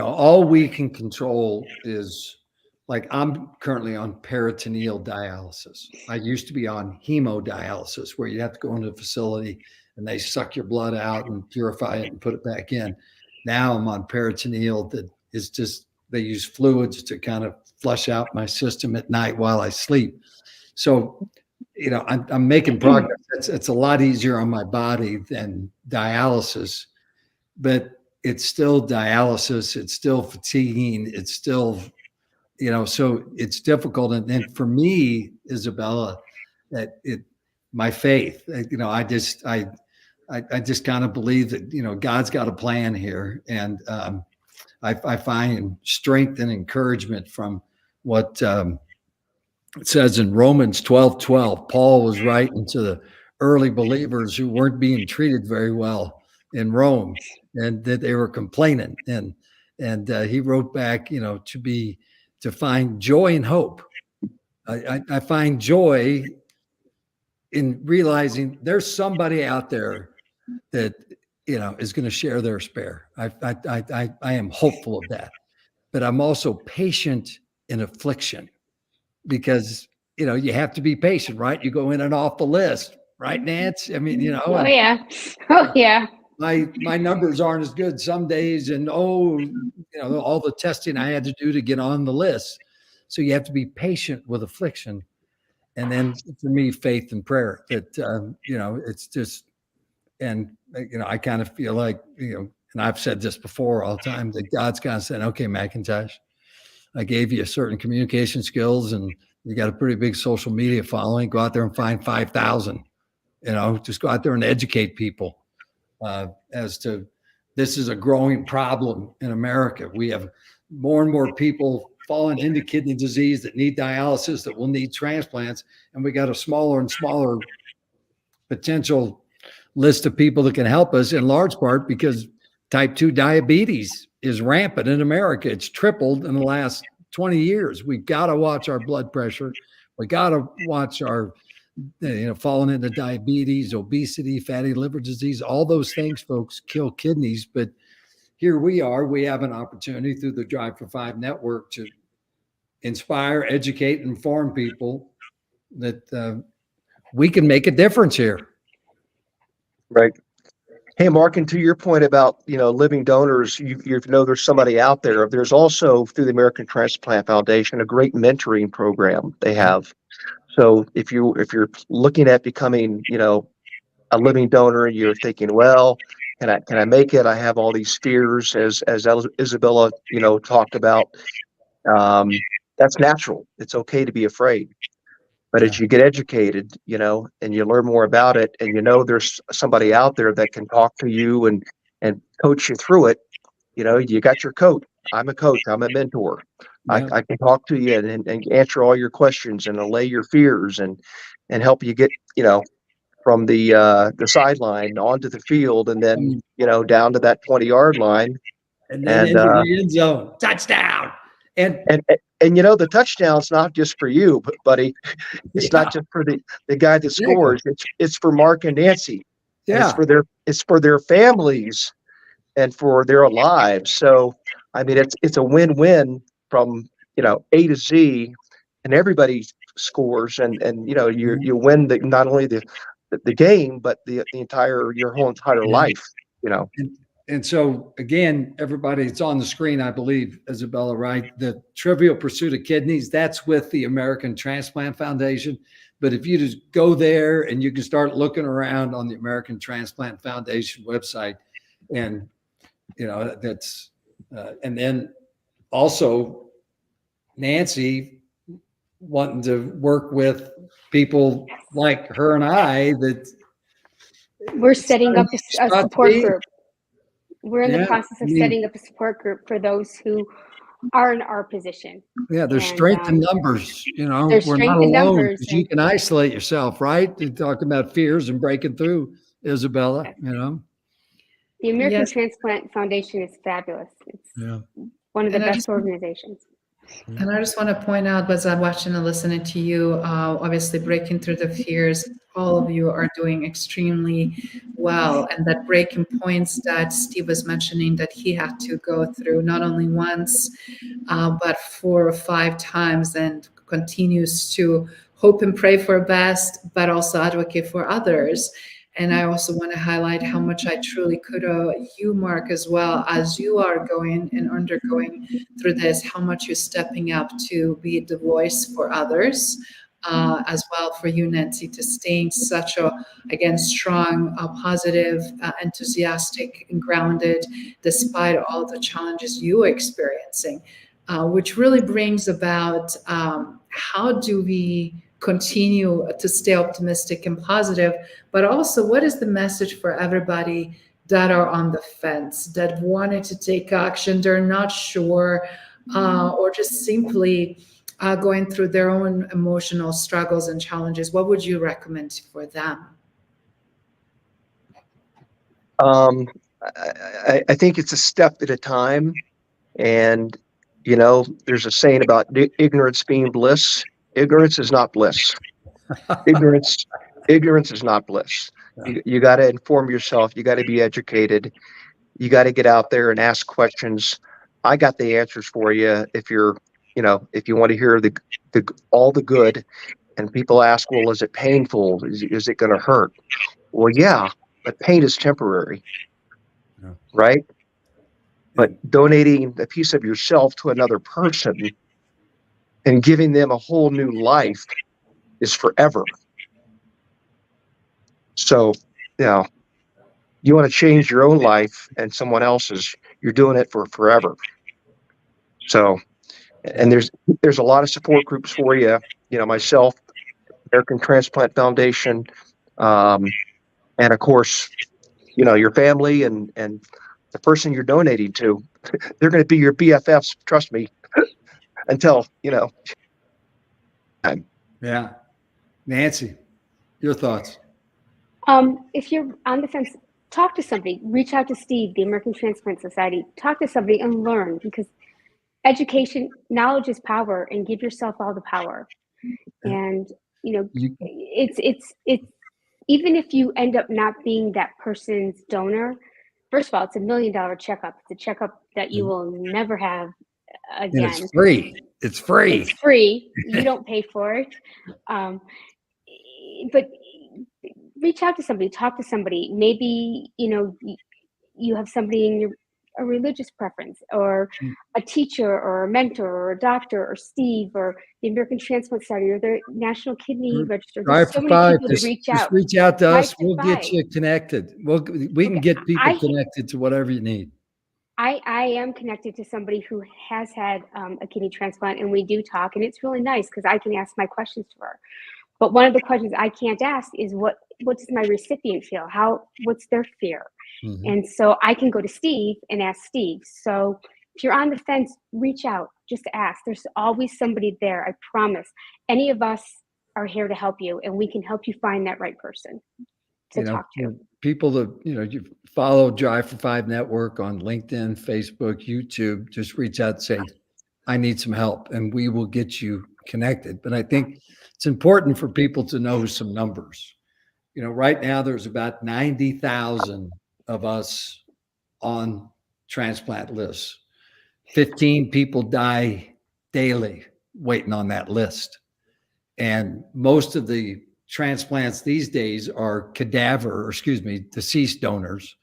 S1: all we can control is, like, I'm currently on peritoneal dialysis. I used to be on hemodialysis, where you have to go into a facility and they suck your blood out and purify it and put it back in. Now I'm on peritoneal, that is just, they use fluids to kind of flush out my system at night while I sleep. So, I'm making progress. It's a lot easier on my body than dialysis, but it's still dialysis. It's still fatiguing. It's still, so it's difficult. And then for me, Izabela, my faith, I just kind of believe that, God's got a plan here. And I find strength and encouragement from what it says in Romans 12:12. Paul was writing to the early believers who weren't being treated very well in Rome, and that they were complaining. And he wrote back, to find joy and hope. I find joy in realizing there's somebody out there that is going to share their spare. I am hopeful of that, but I'm also patient in affliction, because you have to be patient, right? You go in and off the list, right, Nance? I mean,
S3: Oh yeah.
S1: My numbers aren't as good some days, and all the testing I had to do to get on the list. So you have to be patient with affliction. And then for me, faith and prayer, that it's just, and I kind of feel like, and I've said this before all the time, that God's kind of saying, okay, McIntosh, I gave you certain communication skills, and you got a pretty big social media following. Go out there and find 5,000. Just go out there and educate people as to, this is a growing problem in America. We have more and more people falling into kidney disease that need dialysis, that will need transplants, and we got a smaller and smaller potential list of people that can help us, in large part because type 2 diabetes is rampant in America. It's tripled in the last 20 years. We got to watch our blood pressure. We got to watch our, falling into diabetes, obesity, fatty liver disease. All those things, folks, kill kidneys. But here we are. We have an opportunity through the Drive for 5 network to inspire, educate, inform people that we can make a difference here.
S4: Right. Hey, Mark, and to your point about, living donors, you know there's somebody out there. There's also, through the American Transplant Foundation, a great mentoring program they have. So if you're looking at becoming, a living donor, and you're thinking, well, can I make it? I have all these fears, as Isabella, talked about. That's natural. It's okay to be afraid. But as you get educated, and you learn more about it, and there's somebody out there that can talk to you and coach you through it, you got your coach. I'm a coach. I'm a mentor.
S1: Yeah.
S4: I can talk to you and answer all your questions and allay your fears and help you get, from the sideline onto the field, and then, down to that 20-yard line.
S1: And then
S4: And
S1: into the end zone, touchdown. And
S4: the touchdown's not just for you, buddy. It's not just for the guy that scores. It's for Mark and Nancy. And
S1: yeah,
S4: it's for their families and for their lives. So I mean, it's a win-win from A to Z, and everybody scores, and you win not only the game, but your whole entire life.
S1: And so again, everybody, it's on the screen, I believe, Isabella, right? The Trivial Pursuit of Kidneys, that's with the American Transplant Foundation. But if you just go there and you can start looking around on the American Transplant Foundation website, and that's and then also Nancy wanting to work with people like her and I that
S3: We're setting up a support group. We're in the
S1: Yeah,
S3: process of
S1: I mean-
S3: setting up a support group for those who are in our position.
S1: Yeah, there's
S3: And,
S1: strength in numbers.
S3: there's
S1: We're
S3: strength
S1: not
S3: in
S1: alone
S3: numbers,
S1: 'cause you
S3: and-
S1: can isolate yourself, right? You talk about fears and breaking through, Isabella.
S3: The American
S2: Yes.
S3: Transplant Foundation is fabulous. It's
S1: Yeah.
S3: one of the
S2: And I
S3: best
S2: just-
S3: organizations.
S2: And I just want to point out, as I'm watching and listening to you, obviously breaking through the fears, all of you are doing extremely well. And that breaking points that Steve was mentioning that he had to go through not only once, but 4 or 5 times, and continues to hope and pray for best, but also advocate for others. And I also want to highlight how much I truly kudo you, Mark, as well, as you are going and undergoing through this, how much you're stepping up to be the voice for others, as well for you, Nancy, to staying such a, again, strong, positive, enthusiastic, and grounded, despite all the challenges you are experiencing, which really brings about how do we continue to stay optimistic and positive, but also what is the message for everybody that are on the fence, that wanted to take action, they're not sure, or just simply going through their own emotional struggles and challenges? What would you recommend for them?
S4: I think it's a step at a time. And, there's a saying about ignorance being bliss. Ignorance is not bliss. Ignorance is not bliss. You got to inform yourself. You got to be educated. You got to get out there and ask questions. I got the answers for you. If if you want to hear all the good, and people ask, well, is it painful? Is it going to hurt? Well, yeah, but pain is temporary, right? But donating a piece of yourself to another person and giving them a whole new life is forever. So, you want to change your own life and someone else's, you're doing it for forever. So, and there's a lot of support groups for you, myself, American Transplant Foundation, and of course, your family and the person you're donating to, they're going to be your BFFs, trust me, until, time.
S1: Yeah. Nancy, your thoughts?
S3: If you're on the fence, talk to somebody. Reach out to Steve, the American Transplant Society. Talk to somebody and learn, because education, knowledge is power, and give yourself all the power. And it's even if you end up not being that person's donor, first of all, it's $1 million checkup. It's a checkup that you will never have again.
S1: And it's free. It's free.
S3: It's free. You don't pay for it. But reach out to somebody, talk to somebody. Maybe, you have somebody in a religious preference, or a teacher or a mentor or a doctor or Steve or the American Transplant Society or the National Kidney Register.
S1: Drive
S3: There's so
S1: for
S3: many
S1: five.
S3: people to
S1: Just
S3: reach
S1: just
S3: out.
S1: reach out to
S3: Drive
S1: us.
S3: to
S1: We'll get
S3: five.
S1: you connected. We can
S3: Okay,
S1: get people
S3: I
S1: connected to whatever you need.
S3: I am connected to somebody who has had a kidney transplant, and we do talk, and it's really nice because I can ask my questions to her. But one of the questions I can't ask is what does my recipient feel? What's their fear?
S1: Mhm.
S3: And so I can go to Steve and ask Steve. So if you're on the fence, reach out, just ask. There's always somebody there. I promise. Any of us are here to help you, and we can help you find that right person to talk to.
S1: For people that, you follow Drive for Five Network on LinkedIn, Facebook, YouTube, just reach out and say, I need some help, and we will get you connected. But I think it's important for people to know some numbers. Right now there's about 90,000 of us on transplant lists. 15 people die daily waiting on that list. And most of the transplants these days are deceased donors.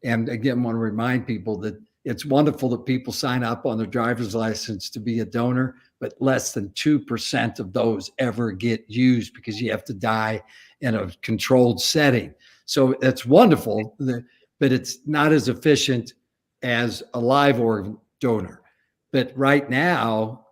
S1: And again, want to remind people that it's wonderful that people sign up on their driver's license to be a donor, but less than 2% of those ever get used because you have to die in a controlled setting. So it's wonderful, but it's not as efficient as a live organ donor. But right now,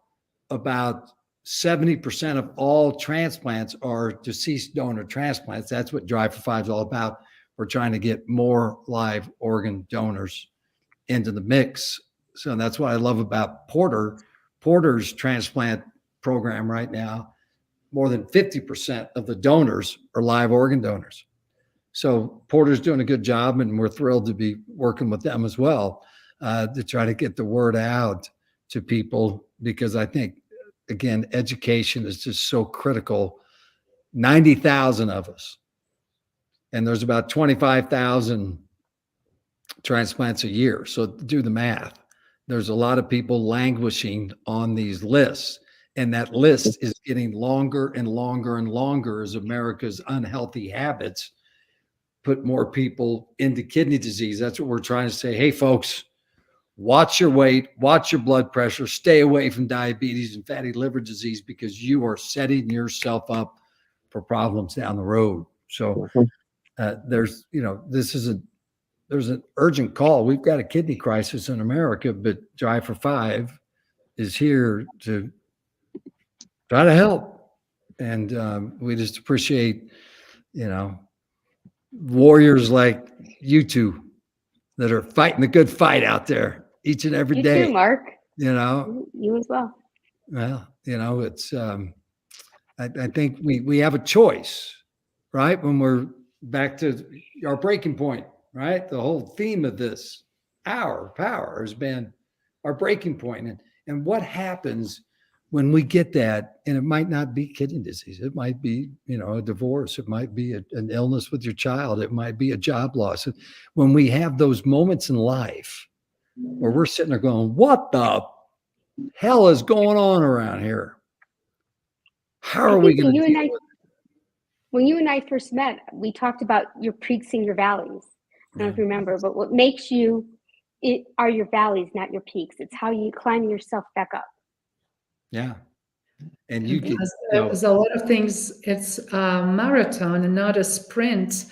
S1: about 70% of all transplants are deceased donor transplants. That's what Drive for Five is all about. We're trying to get more live organ donors into the mix. So that's what I love about Porter's transplant program right now. More than 50% of the donors are live organ donors. So Porter's doing a good job, and we're thrilled to be working with them as well to try to get the word out to people, because I think, again, education is just so critical. 90,000 of us, and there's about 25,000 transplants a year. So do the math. There's a lot of people languishing on these lists, and that list is getting longer and longer and longer as America's unhealthy habits put more people into kidney disease. That's what we're trying to say. Hey, folks, watch your weight, watch your blood pressure, stay away from diabetes and fatty liver disease, because you are setting yourself up for problems down the road. So there's an urgent call. We've got a kidney crisis in America, but Drive for Five is here to try to help. And we just appreciate, warriors like you two that are fighting the good fight out there each and every
S3: You
S1: day.
S3: too, Mark.
S1: You
S3: You as well.
S1: Well, it's I think we have a choice, right? When we're back to our breaking point, right? The whole theme of this hour power has been our breaking point. And what happens when we get that? And it might not be kidney disease. It might be, a divorce. It might be an illness with your child. It might be a job loss. When we have those moments in life where we're sitting there going, what the hell is going on around here? How are we going to deal with it?
S3: When you and I first met, we talked about your peaks and your valleys. I don't know if you remember, but what makes you are your valleys, not your peaks. It's how you climb yourself back up.
S1: Yeah. And you get,
S2: there's a lot of things. It's a marathon and not a sprint.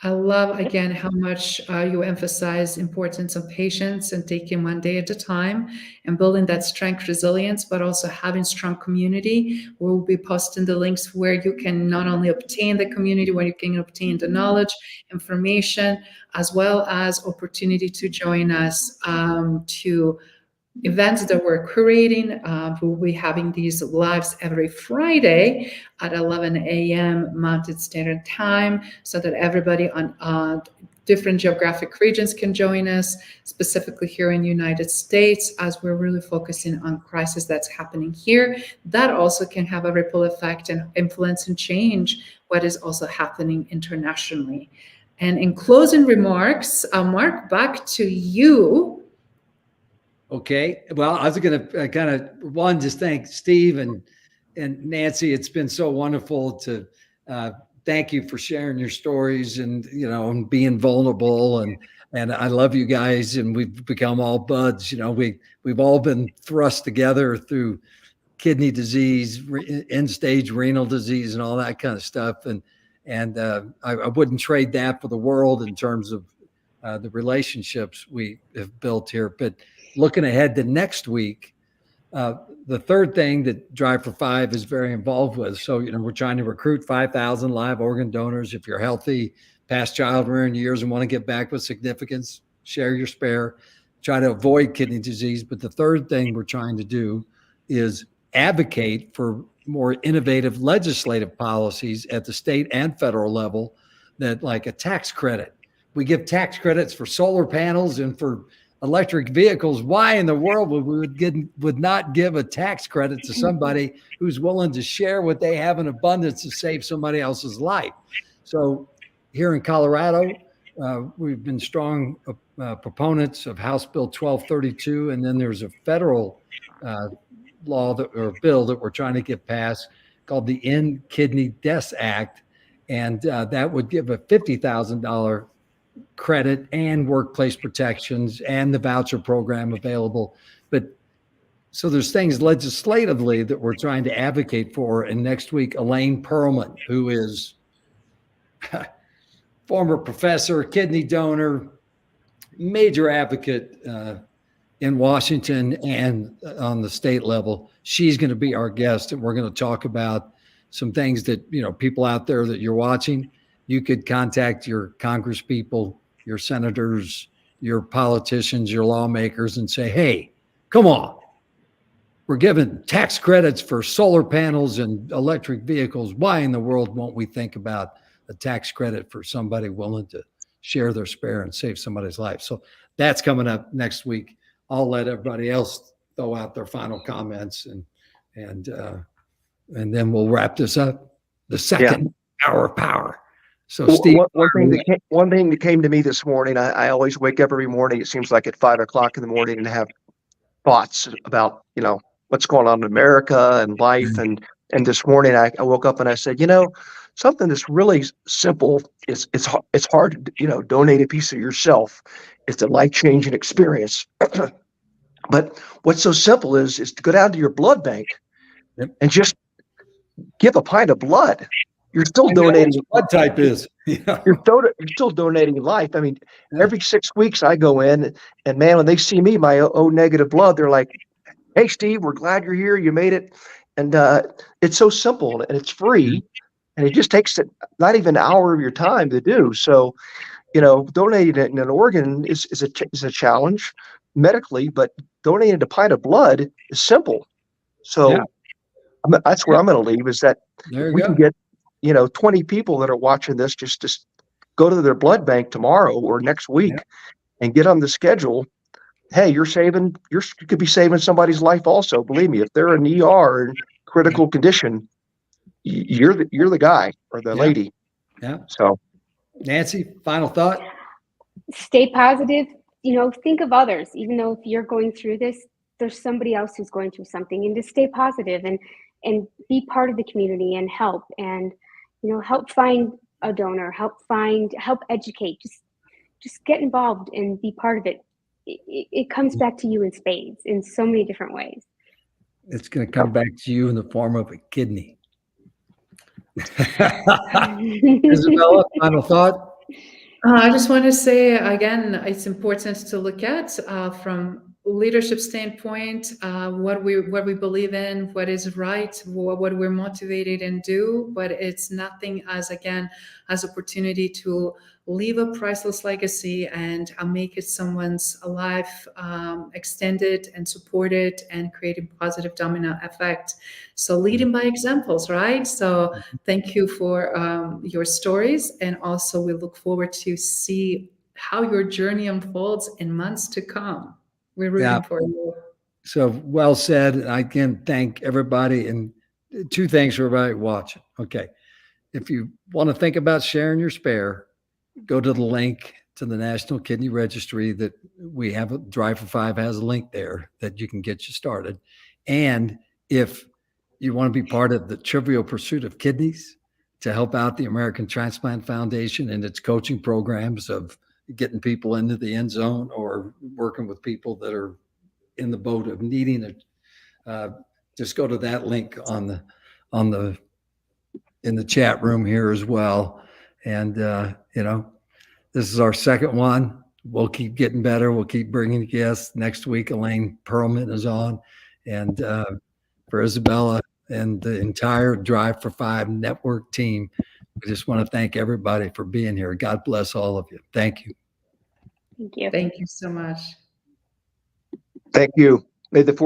S2: I love, again, how much you emphasize importance of patience and taking one day at a time and building that strength, resilience, but also having strong community. We'll be posting the links where you can not only obtain the community, where you can obtain the knowledge, information, as well as opportunity to join us to events that we're curating. We'll be having these lives every Friday at 11 a.m. Mountain Standard Time, so that everybody on different geographic regions can join us, specifically here in the United States, as we're really focusing on crisis that's happening here. That also can have a ripple effect and influence and change what is also happening internationally. And in closing remarks, Mark, back to you.
S1: Okay. Well, I was going to just thank Steve and Nancy. It's been so wonderful to thank you for sharing your stories and, and being vulnerable. And I love you guys, and we've become all buds. We've all been thrust together through kidney disease, end stage renal disease, and all that kind of stuff. And I wouldn't trade that for the world in terms of the relationships we have built here. But looking ahead to next week, the third thing that Drive for Five is very involved with. So, we're trying to recruit 5,000 live organ donors. If you're healthy, past child-rearing years, and want to get back with significance, share your spare. Try to avoid kidney disease. But the third thing we're trying to do is advocate for more innovative legislative policies at the state and federal level, that like a tax credit. We give tax credits for solar panels and for electric vehicles. Why in the world would not give a tax credit to somebody who's willing to share what they have in abundance to save somebody else's life? So here in Colorado, we've been strong proponents of House Bill 1232, and then there's a federal bill that we're trying to get passed called the End Kidney Deaths Act, and that would give a $50,000 credit and workplace protections and the voucher program available. But so there's things legislatively that we're trying to advocate for. And next week, Elaine Perlman, who is former professor, kidney donor, major advocate in Washington and on the state level, she's going to be our guest, and we're going to talk about some things that, people out there that you're watching, you could contact your congresspeople, your senators, your politicians, your lawmakers, and say, hey, come on. We're giving tax credits for solar panels and electric vehicles. Why in the world won't we think about a tax credit for somebody willing to share their spare and save somebody's life? So that's coming up next week. I'll let everybody else throw out their final comments, and then we'll wrap this up. The second hour of power. So, Steve,
S4: one thing that came to me this morning, I always wake up every morning, it seems like at 5 o'clock in the morning, and have thoughts about, what's going on in America and life. And this morning I woke up and I said, something that's really simple. It's hard to, donate a piece of yourself. It's a life-changing experience. But what's so simple is to go down to your blood bank and just give a pint of blood. You're still donating.
S1: What type is?
S4: You're still donating life. I mean, every 6 weeks I go in, and man, when they see me, my O negative blood, they're like, "Hey, Steve, we're glad you're here. You made it." And it's so simple, and it's free, and it just takes not even an hour of your time to do. So, donating an organ is a challenge medically, but donating a pint of blood is simple. So that's where I'm going to leave, is that we can get 20 people that are watching this just go to their blood bank tomorrow or next week and get on the schedule. Hey, you could be saving somebody's life also. Believe me, if they're in ER in critical condition, you're the guy or the lady.
S1: Yeah.
S4: So,
S1: Nancy, final thought?
S3: Stay positive. Think of others. Even though if you're going through this, there's somebody else who's going through something, and just stay positive and be part of the community and help. And help find a donor, help educate, just get involved and be part of it. It comes back to you in spades in so many different ways.
S1: It's going to come back to you in the form of a kidney. Izabela, final thought?
S2: I just want to say again, it's important to look at from leadership standpoint, what we believe in, what is right, what we're motivated and do, but it's nothing as opportunity to leave a priceless legacy and make it someone's life extended and supported and creating positive domino effect. So leading by examples, right? So thank you for your stories, and also we look forward to see how your journey unfolds in months to come. We're rooting for you.
S1: So well said. I can thank everybody, and two things for everybody watching. Okay. If you want to think about sharing your spare, go to the link to the National Kidney Registry that we have. Drive for Five has a link there that you can get you started. And if you want to be part of the trivial pursuit of kidneys, to help out the American Transplant Foundation and its coaching programs of getting people into the end zone or working with people that are in the boat of needing it. Just go to that link in the chat room here as well. And, this is our second one. We'll keep getting better. We'll keep bringing guests. Next week, Elaine Perlman is on. And for Izabela and the entire Drive for Five network team, we just want to thank everybody for being here. God bless all of you. Thank you.
S3: Thank you.
S2: Thank you so much.
S4: Thank you. May the 4th